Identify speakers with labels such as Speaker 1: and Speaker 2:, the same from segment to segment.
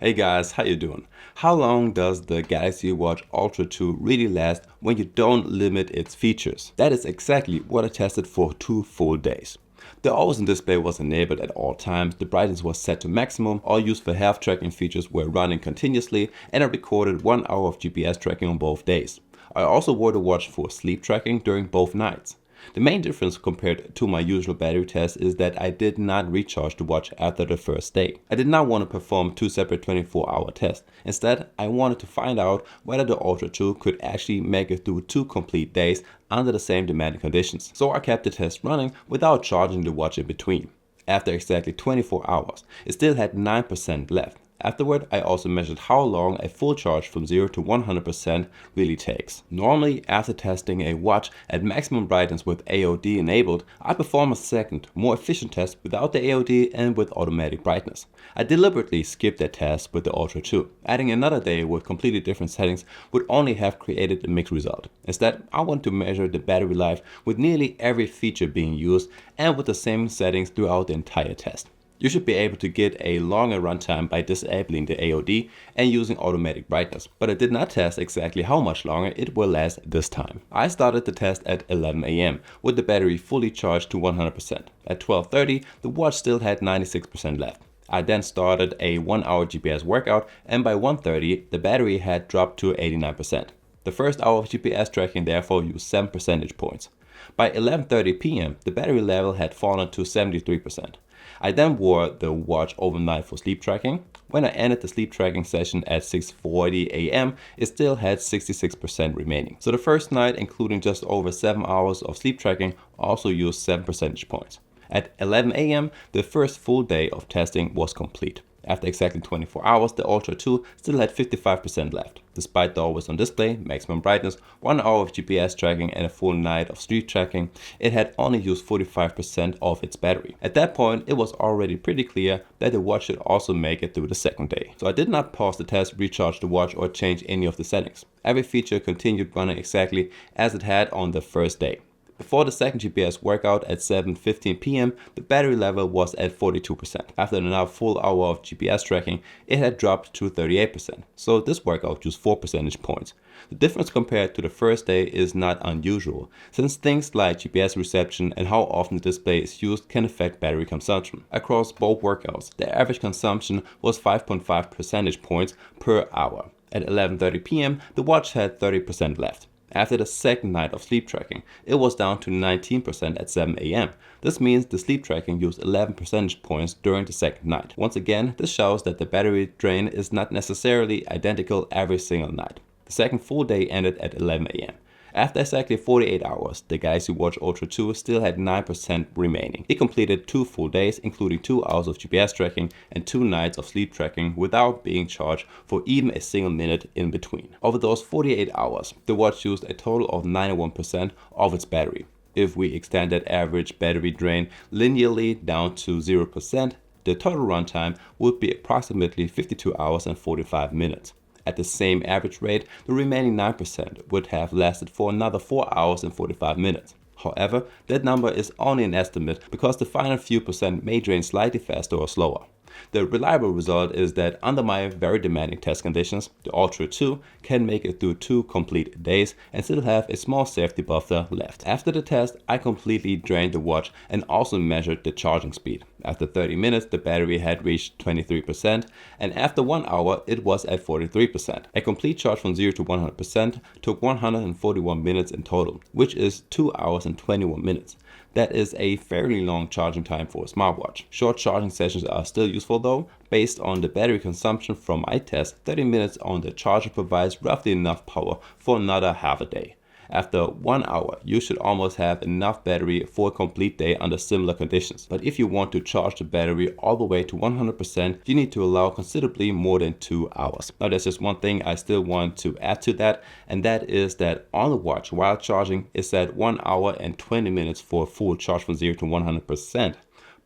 Speaker 1: Hey guys, how you doing? How long does the Galaxy Watch Ultra 2 really last when you don't limit its features? That is exactly what I tested for 2 full days. The always on display was enabled at all times, the brightness was set to maximum, all useful health tracking features were running continuously, and I recorded 1 hour of GPS tracking on both days. I also wore the watch for sleep tracking during both nights. The main difference compared to my usual battery test is that I did not recharge the watch after the first day. I did not want to perform two separate 24-hour tests. Instead, I wanted to find out whether the Ultra 2 could actually make it through 2 complete days under the same demanding conditions. So I kept the test running without charging the watch in between. After exactly 24 hours, it still had 9% left. Afterward, I also measured how long a full charge from 0 to 100% really takes. Normally, after testing a watch at maximum brightness with AOD enabled, I perform a second, more efficient test without the AOD and with automatic brightness. I deliberately skipped that test with the Ultra 2. Adding another day with completely different settings would only have created a mixed result. Instead, I want to measure the battery life with nearly every feature being used and with the same settings throughout the entire test. You should be able to get a longer runtime by disabling the AOD and using automatic brightness, but I did not test exactly how much longer it will last this time. I started the test at 11 AM with the battery fully charged to 100%. At 12:30, the watch still had 96% left. I then started a 1-hour GPS workout, and by 1:30, the battery had dropped to 89%. The first hour of GPS tracking therefore used 7 percentage points. By 11:30 PM, the battery level had fallen to 73%. I then wore the watch overnight for sleep tracking. When I ended the sleep tracking session at 6:40 AM, it still had 66% remaining. So the first night, including just over 7 hours of sleep tracking, also used 7 percentage points. At 11 AM, the first full day of testing was complete. After exactly 24 hours, the Ultra 2 still had 55% left. Despite the always on display, maximum brightness, 1 hour of GPS tracking and a full night of sleep tracking, it had only used 45% of its battery. At that point, it was already pretty clear that the watch should also make it through the second day. So I did not pause the test, recharge the watch, or change any of the settings. Every feature continued running exactly as it had on the first day. Before the second GPS workout at 7:15 PM, the battery level was at 42%. After another full hour of GPS tracking, it had dropped to 38%. So this workout used 4 percentage points. The difference compared to the first day is not unusual, since things like GPS reception and how often the display is used can affect battery consumption. Across both workouts, the average consumption was 5.5 percentage points per hour. At 11:30 PM, the watch had 30% left. After the second night of sleep tracking, it was down to 19% at 7 AM. This means the sleep tracking used 11 percentage points during the second night. Once again, this shows that the battery drain is not necessarily identical every single night. The second full day ended at 11 AM. After exactly 48 hours, the Galaxy Watch Ultra 2 still had 9% remaining. It completed 2 full days, including 2 hours of GPS tracking and 2 nights of sleep tracking without being charged for even a single minute in between. Over those 48 hours, the watch used a total of 91% of its battery. If we extend that average battery drain linearly down to 0%, the total runtime would be approximately 52 hours and 45 minutes. At the same average rate, the remaining 9% would have lasted for another 4 hours and 45 minutes. However, that number is only an estimate because the final few percent may drain slightly faster or slower. The reliable result is that under my very demanding test conditions, the Ultra 2 can make it through 2 complete days and still have a small safety buffer left. After the test, I completely drained the watch and also measured the charging speed. After 30 minutes, the battery had reached 23%, and after 1 hour, it was at 43%. A complete charge from 0 to 100% took 141 minutes in total, which is 2 hours and 21 minutes. That is a fairly long charging time for a smartwatch. Short charging sessions are still useful though. Based on the battery consumption from my test, 30 minutes on the charger provides roughly enough power for another half a day. After 1 hour, you should almost have enough battery for a complete day under similar conditions. But if you want to charge the battery all the way to 100%, you need to allow considerably more than 2 hours. Now there's just one thing I still want to add to that, and that is that on the watch while charging it said 1 hour and 20 minutes for a full charge from 0 to 100%.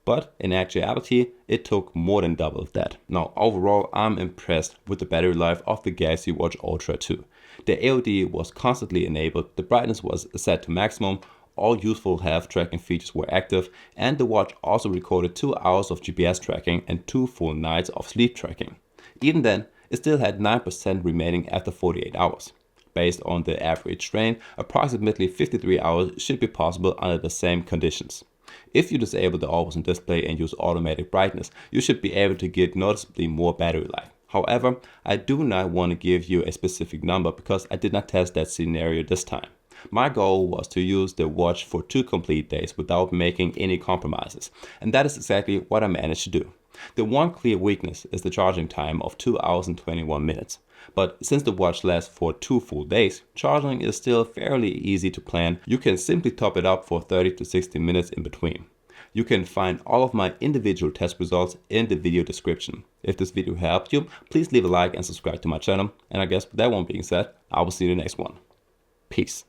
Speaker 1: But in actuality, it took more than double that. Now overall, I'm impressed with the battery life of the Galaxy Watch Ultra 2. The AOD was constantly enabled, the brightness was set to maximum, all useful health tracking features were active, and the watch also recorded 2 hours of GPS tracking and 2 full nights of sleep tracking. Even then, it still had 9% remaining after 48 hours. Based on the average strain, approximately 53 hours should be possible under the same conditions. If you disable the always on display and use automatic brightness, you should be able to get noticeably more battery life. However, I do not want to give you a specific number because I did not test that scenario this time. My goal was to use the watch for 2 complete days without making any compromises, and that is exactly what I managed to do. The one clear weakness is the charging time of 2 hours and 21 minutes. But since the watch lasts for 2 full days, charging is still fairly easy to plan. You can simply top it up for 30 to 60 minutes in between. You can find all of my individual test results in the video description. If this video helped you, please leave a like and subscribe to my channel. And I guess with that one being said, I will see you in the next one. Peace.